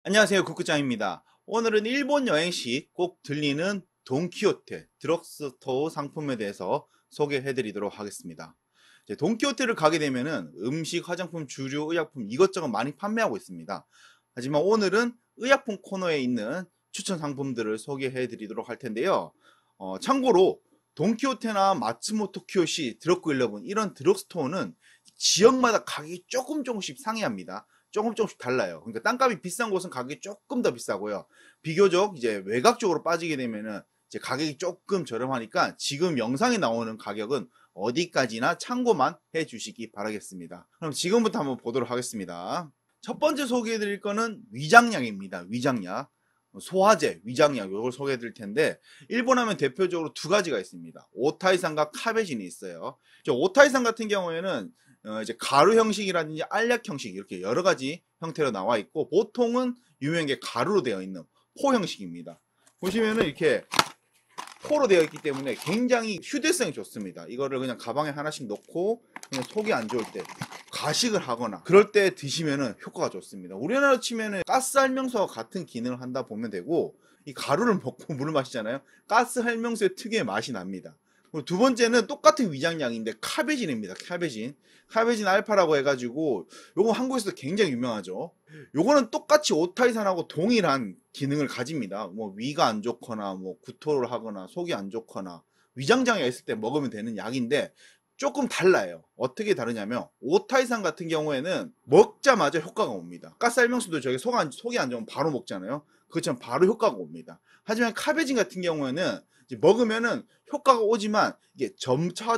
안녕하세요, 구구짱입니다. 오늘은 일본 여행 시 꼭 들리는 돈키호테 드럭스토어 상품에 대해서 소개해 드리도록 하겠습니다. 이제 돈키호테를 가게 되면은 음식, 화장품, 주류, 의약품 이것저것 많이 판매하고 있습니다. 하지만 오늘은 의약품 코너에 있는 추천 상품들을 소개해 드리도록 할 텐데요. 참고로 돈키호테나 마츠모토 키요시, 드럭그 11 이런 드럭스토어는 지역마다 가격이 조금씩 상이합니다. 조금씩 달라요. 그러니까 땅값이 비싼 곳은 가격이 조금 더 비싸고요. 비교적 이제 외곽 쪽으로 빠지게 되면은 이제 가격이 조금 저렴하니까 지금 영상에 나오는 가격은 어디까지나 참고만 해 주시기 바라겠습니다. 그럼 지금부터 한번 보도록 하겠습니다. 첫 번째 소개해 드릴 거는 위장약입니다. 위장약. 소화제, 위장약 이걸 소개해 드릴 텐데 일본 하면 대표적으로 두 가지가 있습니다. 오타이산과 카베진이 있어요. 오타이산 같은 경우에는 이제 가루 형식이라든지 알약 형식 이렇게 여러 가지 형태로 나와 있고 보통은 유명한 게 가루로 되어 있는 포 형식입니다. 보시면은 이렇게 포로 되어 있기 때문에 굉장히 휴대성이 좋습니다. 이거를 그냥 가방에 하나씩 넣고 그냥 속이 안 좋을 때 가식을 하거나 그럴 때 드시면은 효과가 좋습니다. 우리나라 치면은 가스 할명수와 같은 기능을 한다 보면 되고 이 가루를 먹고 물을 마시잖아요. 가스 할명수의 특유의 맛이 납니다. 그리고 두 번째는 똑같은 위장약인데 카베진입니다. 카베진 알파라고 해가지고 요거 한국에서도 굉장히 유명하죠. 요거는 똑같이 오타이산하고 동일한 기능을 가집니다. 뭐 위가 안 좋거나 뭐 구토를 하거나 속이 안 좋거나 위장장애가 있을 때 먹으면 되는 약인데 조금 달라요. 어떻게 다르냐면 오타이산 같은 경우에는 먹자마자 효과가 옵니다. 가스알명수도 저게 속이 안 좋으면 바로 먹잖아요. 그것처럼 바로 효과가 옵니다. 하지만 카베진 같은 경우에는 이제 먹으면은 효과가 오지만 이게 점차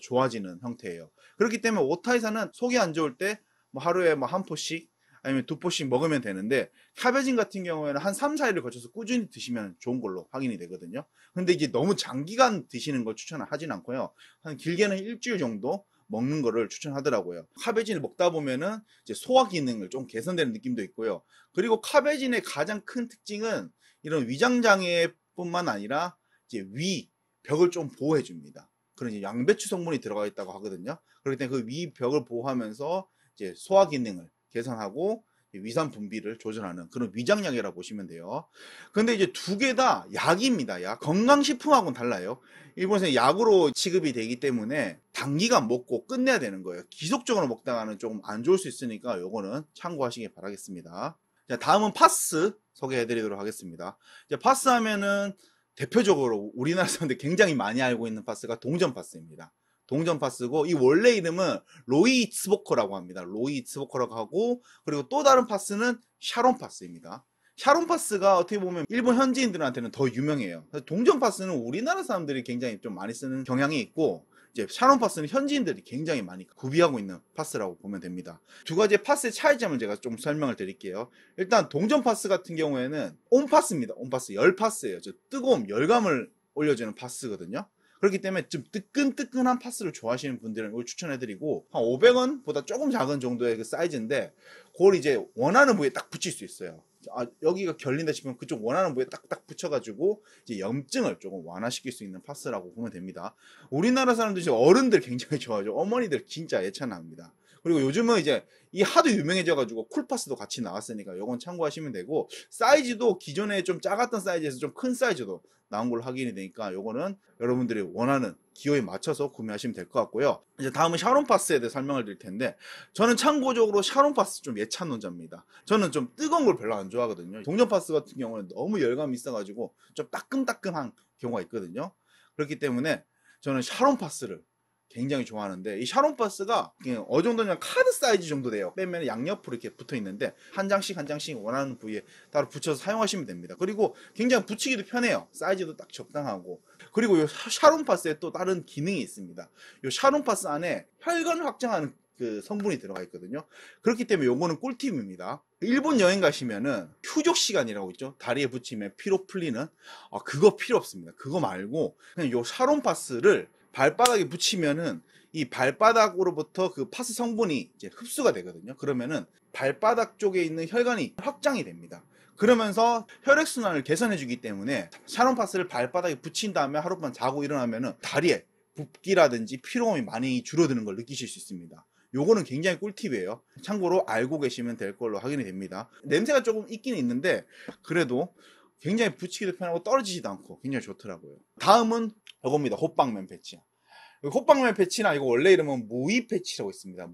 좋아지는 형태예요. 그렇기 때문에 오타이산은 속이 안 좋을 때 뭐 하루에 뭐 한 포씩 아니면 두 포씩 먹으면 되는데 카베진 같은 경우에는 한 3, 4일을 거쳐서 꾸준히 드시면 좋은 걸로 확인이 되거든요. 근데 이게 너무 장기간 드시는 걸 추천을 하진 않고요. 한 길게는 일주일 정도 먹는 거를 추천하더라고요. 카베진을 먹다 보면은 이제 소화 기능을 좀 개선되는 느낌도 있고요. 그리고 카베진의 가장 큰 특징은 이런 위장 장애뿐만 아니라 이제 위 벽을 좀 보호해 줍니다. 그런 이제 양배추 성분이 들어가 있다고 하거든요. 그렇기 때문에 그 위 벽을 보호하면서 이제 소화 기능을 개선하고 위산 분비를 조절하는 그런 위장약이라고 보시면 돼요. 근데 이제 두 개 다 약입니다. 약. 건강식품하고는 달라요. 일본에서 약으로 취급이 되기 때문에 단기간 먹고 끝내야 되는 거예요. 지속적으로 먹다가는 조금 안 좋을 수 있으니까 요거는 참고하시기 바라겠습니다. 자, 다음은 파스 소개해 드리도록 하겠습니다. 이제 파스 하면은 대표적으로 우리나라 사람들이 굉장히 많이 알고 있는 파스가 동전 파스입니다. 동전 파스고 이 원래 이름은 로이 이츠보코라고 합니다. 로이 이츠보코라고 하고 그리고 또 다른 파스는 샤론 파스입니다. 샤론 파스가 어떻게 보면 일본 현지인들한테는 더 유명해요. 동전 파스는 우리나라 사람들이 굉장히 좀 많이 쓰는 경향이 있고 이제 샤론 파스는 현지인들이 굉장히 많이 구비하고 있는 파스라고 보면 됩니다. 두 가지의 파스의 차이점을 제가 좀 설명을 드릴게요. 일단 동전 파스 같은 경우에는 온파스입니다. 온파스, 열파스예요. 뜨거움, 열감을 올려주는 파스거든요. 그렇기 때문에 좀 뜨끈뜨끈한 파스를 좋아하시는 분들은 이걸 추천해드리고 한 500원보다 조금 작은 정도의 그 사이즈인데 그걸 이제 원하는 부위에 딱 붙일 수 있어요. 아, 여기가 결린다 싶으면 그쪽 원하는 부위에 딱딱 붙여가지고 이제 염증을 조금 완화시킬 수 있는 파스라고 보면 됩니다. 우리나라 사람들 어른들 굉장히 좋아하죠. 어머니들 진짜 애찬합니다. 그리고 요즘은 이제 이 하도 유명해져가지고 쿨파스도 같이 나왔으니까 요건 참고하시면 되고 사이즈도 기존에 좀 작았던 사이즈에서 좀 큰 사이즈도 나온 걸로 확인이 되니까 요거는 여러분들이 원하는 기호에 맞춰서 구매하시면 될 것 같고요. 이제 다음은 샤론파스에 대해 설명을 드릴 텐데 저는 참고적으로 샤론파스 좀 예찬론자입니다. 저는 좀 뜨거운 걸 별로 안 좋아하거든요. 동전파스 같은 경우는 너무 열감이 있어가지고 좀 따끔따끔한 경우가 있거든요. 그렇기 때문에 저는 샤론파스를 굉장히 좋아하는데 이 샤론파스가 어느 정도냐면 카드 사이즈 정도 돼요. 빼면 양옆으로 이렇게 붙어 있는데 한 장씩 한 장씩 원하는 부위에 따로 붙여서 사용하시면 됩니다. 그리고 굉장히 붙이기도 편해요. 사이즈도 딱 적당하고. 그리고 이 샤론파스에 또 다른 기능이 있습니다. 이 샤론파스 안에 혈관을 확장하는 그 성분이 들어가 있거든요. 그렇기 때문에 요거는 꿀팁입니다. 일본 여행 가시면은 휴족 시간이라고 있죠. 다리에 붙이면 피로 풀리는 그거 필요 없습니다. 그거 말고 그냥 요 샤론파스를 발바닥에 붙이면은 이 발바닥으로부터 그 파스 성분이 이제 흡수가 되거든요. 그러면은 발바닥 쪽에 있는 혈관이 확장이 됩니다. 그러면서 혈액순환을 개선해 주기 때문에 샤론파스를 발바닥에 붙인 다음에 하룻밤 자고 일어나면은 다리에 붓기라든지 피로감이 많이 줄어드는 걸 느끼실 수 있습니다. 요거는 굉장히 꿀팁이에요. 참고로 알고 계시면 될 걸로 확인이 됩니다. 냄새가 조금 있긴 있는데 그래도 굉장히 붙이기도 편하고 떨어지지도 않고 굉장히 좋더라고요. 다음은 이겁니다. 호빵면 패치. 호빵면 패치나 이거 원래 이름은 무희 패치라고 있습니다.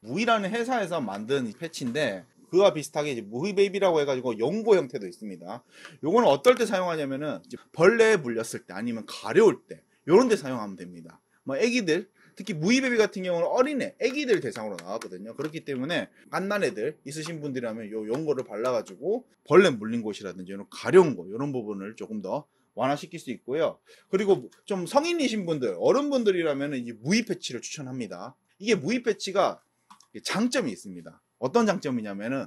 무희라는 회사에서 만든 이 패치인데 그와 비슷하게 이제 무희 베이비라고 해가지고 연고 형태도 있습니다. 요거는 어떨 때 사용하냐면은 이제 벌레에 물렸을 때 아니면 가려울 때 요런 데 사용하면 됩니다. 뭐 애기들 특히 무희 베이비 같은 경우는 어린애 애기들 대상으로 나왔거든요. 그렇기 때문에 갓난 애들 있으신 분들이라면 요 연고를 발라가지고 벌레 물린 곳이라든지 이런 가려운 곳 이런 부분을 조금 더 완화시킬 수 있고요. 그리고 좀 성인이신 분들, 어른분들이라면 이 무희 패치를 추천합니다. 이게 무희 패치가 장점이 있습니다. 어떤 장점이냐면은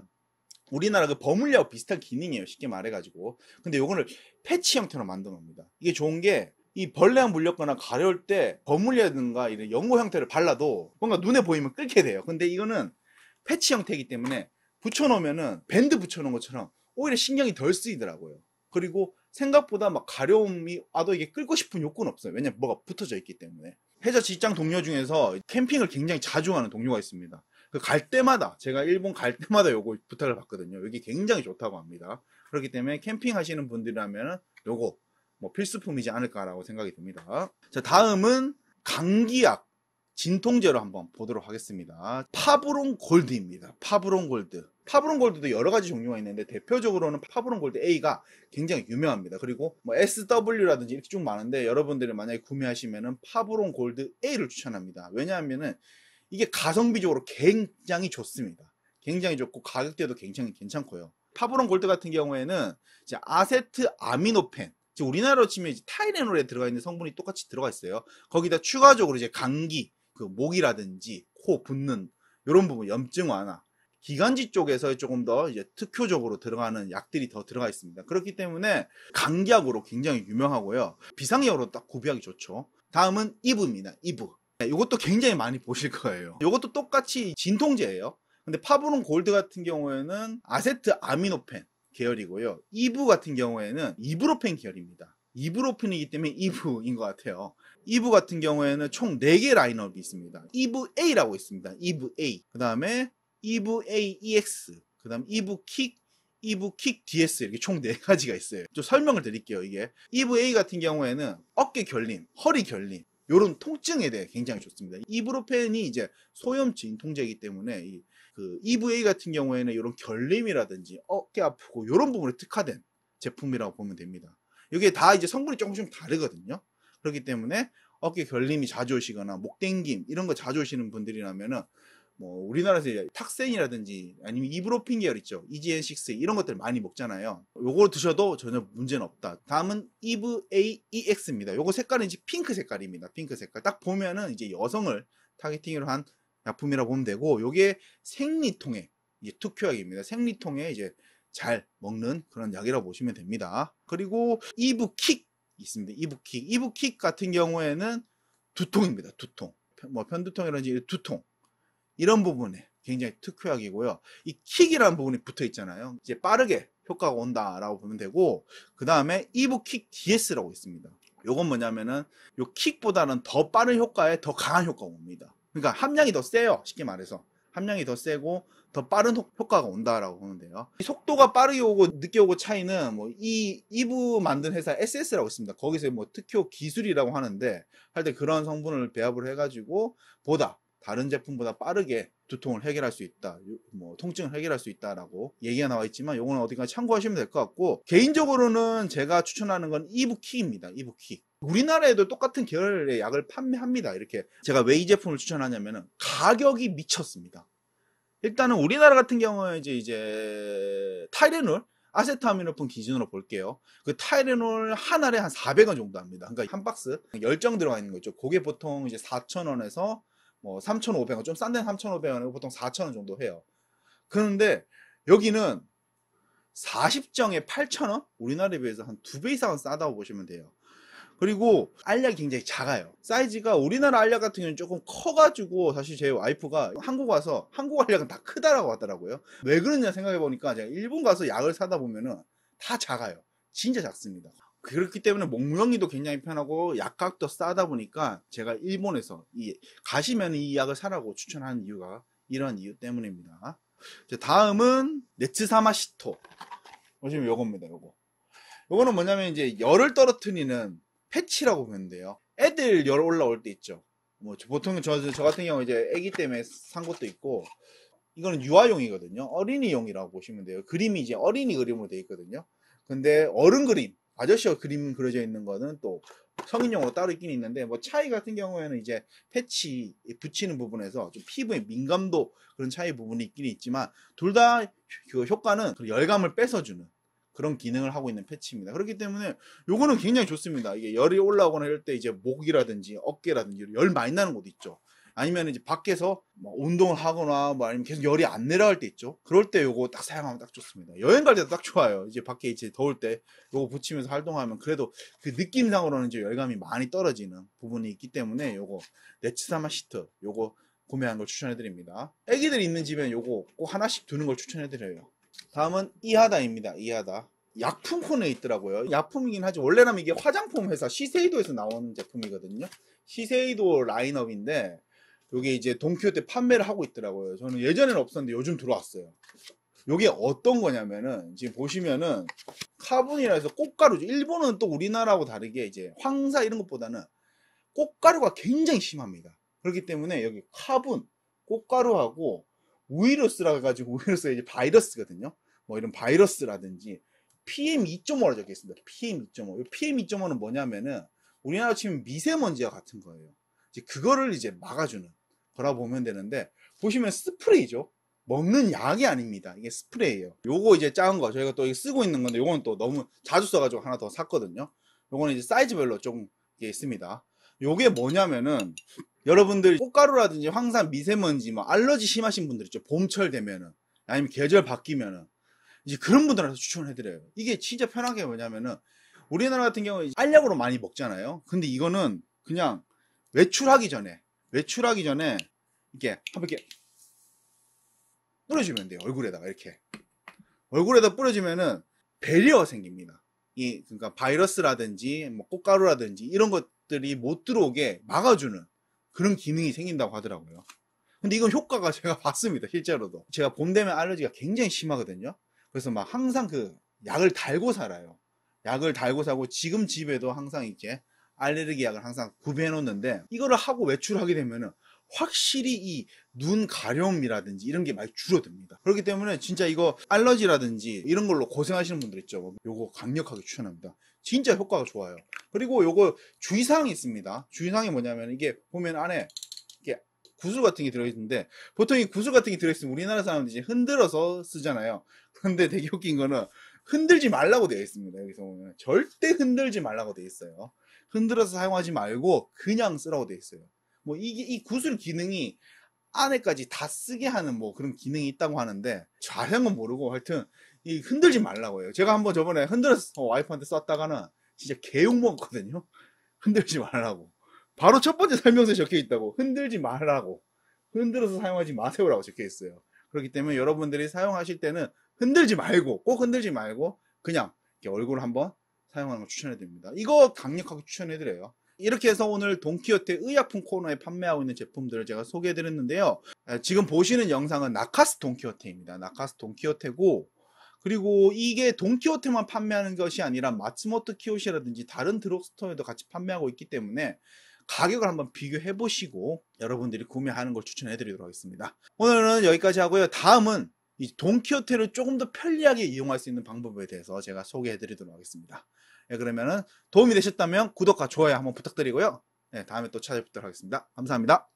우리나라 그 버물리하고 비슷한 기능이에요. 쉽게 말해가지고. 근데 요거를 패치 형태로 만든 겁니다. 이게 좋은 게 이 벌레가 물렸거나 가려울 때 버물리라든가 이런 연고 형태를 발라도 뭔가 눈에 보이면 끓게 돼요. 근데 이거는 패치 형태이기 때문에 붙여놓으면은 밴드 붙여놓은 것처럼 오히려 신경이 덜 쓰이더라고요. 그리고 생각보다 막 가려움이 와도 이게 끌고 싶은 욕구는 없어요. 왜냐면 뭐가 붙어져 있기 때문에. 해저 직장 동료 중에서 캠핑을 굉장히 자주 하는 동료가 있습니다. 그 갈 때마다 제가 일본 갈 때마다 요거 부탁을 받거든요. 여기 굉장히 좋다고 합니다. 그렇기 때문에 캠핑 하시는 분들이라면 요거 뭐 필수품이지 않을까라고 생각이 듭니다. 자, 다음은 감기약 진통제로 한번 보도록 하겠습니다. 파브론 골드입니다. 파브론 골드. 파브론 골드도 여러 가지 종류가 있는데 대표적으로는 파브론 골드 A가 굉장히 유명합니다. 그리고 뭐 SW라든지 이렇게 쭉 많은데 여러분들이 만약에 구매하시면은 파브론 골드 A를 추천합니다. 왜냐하면은 이게 가성비적으로 굉장히 좋습니다. 굉장히 좋고 가격대도 굉장히 괜찮고요. 파브론 골드 같은 경우에는 이제 아세트 아미노펜, 우리나라로 치면 이제 타이레놀에 들어가 있는 성분이 똑같이 들어가 있어요. 거기다 추가적으로 이제 감기, 그 목이라든지 코 붓는 이런 부분, 염증 완화, 기관지 쪽에서 조금 더 이제 특효적으로 들어가는 약들이 더 들어가 있습니다. 그렇기 때문에 감기약으로 굉장히 유명하고요. 비상약으로 딱 구비하기 좋죠. 다음은 이브입니다. 이브. 이것도 굉장히 많이 보실 거예요. 이것도 똑같이 진통제예요. 근데 파브론 골드 같은 경우에는 아세트 아미노펜 계열이고요. 이브 같은 경우에는 이브로펜 계열입니다. 이브로펜이기 때문에 이브인 것 같아요. 이브 같은 경우에는 총 4개 라인업이 있습니다. 이브 A라고 있습니다. 이브 A. 그 다음에 이브 A EX. 그 다음 이브 킥, 이브 킥 DS 이렇게 총 4가지가 있어요. 좀 설명을 드릴게요. 이게 이브 A 같은 경우에는 어깨 결림, 허리 결림 이런 통증에 대해 굉장히 좋습니다. 이브로펜이 이제 소염 진통제이기 때문에 그 EVA 같은 경우에는 이런 결림이라든지 어깨 아프고 이런 부분에 특화된 제품이라고 보면 됩니다. 이게 다 이제 성분이 조금씩 다르거든요. 그렇기 때문에 어깨 결림이 자주 오시거나 목 땡김 이런 거 자주 오시는 분들이라면은 뭐 우리나라에서 탁센이라든지 아니면 이브로핀 계열 있죠. EGN6 이런 것들 많이 먹잖아요. 요거 드셔도 전혀 문제는 없다. 다음은 이브 AEX입니다. 요거 색깔은 이제 핑크 색깔입니다. 핑크 색깔. 딱 보면은 이제 여성을 타겟팅으로 한 약품이라고 보면 되고, 요게 생리통에 이제 특효약입니다. 생리통에 이제 잘 먹는 그런 약이라고 보시면 됩니다. 그리고 이브킥 있습니다. 이브킥. 이브킥 같은 경우에는 두통입니다. 두통. 뭐 편두통이라든지 두통. 이런 부분에 굉장히 특효약이고요. 이 킥이라는 부분이 붙어 있잖아요. 이제 빠르게 효과가 온다라고 보면 되고, 그 다음에 이브킥 DS라고 있습니다. 요건 뭐냐면은 요 킥보다는 더 빠른 효과에 더 강한 효과가 옵니다. 그러니까 함량이 더 세요. 쉽게 말해서 함량이 더 세고 더 빠른 효과가 온다라고 보면 돼요. 속도가 빠르게 오고 늦게 오고 차이는 뭐 이브 만든 회사 SS라고 있습니다. 거기서 뭐 특효 기술이라고 하는데 할 때 그런 성분을 배합을 해가지고 보다 다른 제품보다 빠르게 두통을 해결할 수 있다, 뭐 통증을 해결할 수 있다라고 얘기가 나와 있지만 요거는 어디가 참고하시면 될 것 같고, 개인적으로는 제가 추천하는 건 이브킥입니다. 이브킥. 우리나라에도 똑같은 계열의 약을 판매합니다. 이렇게 제가 왜 이 제품을 추천하냐면은 가격이 미쳤습니다. 일단은 우리나라 같은 경우에 이제 타이레놀, 아세트아미노펜 기준으로 볼게요. 그 타이레놀 한 알에 한 400원 정도 합니다. 그러니까 한 박스 10정 들어가 있는 거죠. 그게 보통 이제 4,000원에서 뭐 3,500원, 좀 싼 데는 3,500원이고 보통 4,000원 정도 해요. 그런데 여기는 40정에 8,000원? 우리나라에 비해서 한 2배 이상은 싸다고 보시면 돼요. 그리고 알약이 굉장히 작아요. 사이즈가 우리나라 알약 같은 경우는 조금 커가지고, 사실 제 와이프가 한국 와서 한국 알약은 다 크다라고 하더라고요. 왜 그러냐 생각해 보니까 제가 일본 가서 약을 사다 보면은 다 작아요. 진짜 작습니다. 그렇기 때문에 목무용이도 굉장히 편하고 약값도 싸다 보니까 제가 일본에서 가시면 이 약을 사라고 추천하는 이유가 이런 이유 때문입니다. 다음은 네츠사마시토. 보시면 요겁니다. 요거는 뭐냐면 이제 열을 떨어뜨리는 패치라고 보면 돼요. 애들 열 올라올 때 있죠. 뭐 보통 저 같은 경우 이제 애기 때문에 산 것도 있고, 이거는 유아용이거든요. 어린이용이라고 보시면 돼요. 그림이 이제 어린이 그림으로 되어 있거든요. 근데 어른 그림, 아저씨 그림 그려져 있는 거는 또 성인용으로 따로 있긴 있는데, 뭐 차이 같은 경우에는 이제 패치 붙이는 부분에서 좀 피부의 민감도 그런 차이 부분이 있긴 있지만, 둘 다 그 효과는 열감을 뺏어주는 그런 기능을 하고 있는 패치입니다. 그렇기 때문에 요거는 굉장히 좋습니다. 이게 열이 올라오거나 이럴 때 이제 목이라든지 어깨라든지 열 많이 나는 곳 있죠. 아니면 이제 밖에서 뭐 운동을 하거나 뭐 아니면 계속 열이 안 내려갈 때 있죠. 그럴 때 요거 딱 사용하면 딱 좋습니다. 여행 갈 때도 딱 좋아요. 이제 밖에 이제 더울 때 요거 붙이면서 활동하면 그래도 그 느낌상으로는 이제 열감이 많이 떨어지는 부분이 있기 때문에 요거 네츠사마 시트 요거 구매하는 걸 추천해 드립니다. 애기들 있는 집엔 요거 꼭 하나씩 두는 걸 추천해 드려요. 다음은 이하다입니다. 이하다. 약품 코너에 있더라고요. 약품이긴 하지 원래라면 이게 화장품 회사 시세이도에서 나오는 제품이거든요. 시세이도 라인업인데 요게 이제 돈키호테 판매를 하고 있더라고요. 저는 예전에는 없었는데 요즘 들어왔어요. 요게 어떤 거냐면은 지금 보시면은 카본이라 해서 꽃가루죠. 일본은 또 우리나라하고 다르게 이제 황사 이런 것보다는 꽃가루가 굉장히 심합니다. 그렇기 때문에 여기 카본, 꽃가루하고 우이러스라 가지고 우이러스가 이제 바이러스거든요. 뭐 이런 바이러스라든지 PM2.5라고 적혀 있습니다. PM2.5. PM2.5는 뭐냐면은 우리나라 치면 미세먼지와 같은 거예요. 이제 그거를 이제 막아주는 거라 보면 되는데, 보시면 스프레이죠. 먹는 약이 아닙니다. 이게 스프레이예요. 요거 이제 작은 거 저희가 또 쓰고 있는 건데, 요거는 또 너무 자주 써가지고 하나 더 샀거든요. 요거는 이제 사이즈별로 좀 이게 있습니다. 요게 뭐냐면은 여러분들 꽃가루라든지 황산, 미세먼지, 뭐 알러지 심하신 분들 있죠. 봄철 되면은 아니면 계절 바뀌면은 이제 그런 분들한테 추천을 해드려요. 이게 진짜 편한 게 뭐냐면은 우리나라 같은 경우에 알약으로 많이 먹잖아요. 근데 이거는 그냥 외출하기 전에 이렇게 한번 이렇게 뿌려주면 돼요. 얼굴에다가 이렇게 얼굴에다 뿌려주면은 배리어가 생깁니다. 그러니까 바이러스라든지 뭐 꽃가루라든지 이런 것들이 못 들어오게 막아주는 그런 기능이 생긴다고 하더라고요. 근데 이건 효과가 제가 봤습니다. 실제로도 제가 봄 되면 알러지가 굉장히 심하거든요. 그래서 막 항상 그 약을 달고 살아요. 약을 달고 사고 지금 집에도 항상 이렇게 알레르기 약을 항상 구비해 놓는데, 이거를 하고 외출하게 되면은 확실히 이 눈 가려움이라든지 이런 게 많이 줄어듭니다. 그렇기 때문에 진짜 이거 알러지라든지 이런 걸로 고생하시는 분들 있죠. 요거 강력하게 추천합니다. 진짜 효과가 좋아요. 그리고 요거 주의사항이 있습니다. 주의사항이 뭐냐면 이게 보면 안에 이게 구슬 같은 게 들어있는데, 보통 이 구슬 같은 게 들어있으면 우리나라 사람들이 이제 흔들어서 쓰잖아요. 근데 되게 웃긴 거는 흔들지 말라고 되어 있습니다. 여기서 보면 절대 흔들지 말라고 되어 있어요. 흔들어서 사용하지 말고 그냥 쓰라고 되어 있어요. 뭐 이 구슬 기능이 안에까지 다 쓰게 하는 뭐 그런 기능이 있다고 하는데 자세한 건 모르고 하여튼 이 흔들지 말라고 해요. 제가 한번 저번에 흔들어서 와이프한테 썼다가는 진짜 개욕 먹었거든요. 흔들지 말라고. 바로 첫 번째 설명서에 적혀 있다고. 흔들지 말라고. 흔들어서 사용하지 마세요라고 적혀 있어요. 그렇기 때문에 여러분들이 사용하실 때는 흔들지 말고, 꼭 흔들지 말고 그냥 이렇게 얼굴 한번 사용하는 걸 추천해 드립니다. 이거 강력하게 추천해 드려요. 이렇게 해서 오늘 돈키호테 의약품 코너에 판매하고 있는 제품들을 제가 소개해 드렸는데요. 지금 보시는 영상은 나카스 돈키호테입니다. 나카스 돈키호테고, 그리고 이게 돈키호테만 판매하는 것이 아니라 마츠모토 키요시라든지 다른 드럭스토어에도 같이 판매하고 있기 때문에 가격을 한번 비교해 보시고 여러분들이 구매하는 걸 추천해 드리도록 하겠습니다. 오늘은 여기까지 하고요. 다음은 이 돈키호테를 조금 더 편리하게 이용할 수 있는 방법에 대해서 제가 소개해 드리도록 하겠습니다. 네, 그러면은 도움이 되셨다면 구독과 좋아요 한번 부탁드리고요. 네, 다음에 또 찾아뵙도록 하겠습니다. 감사합니다.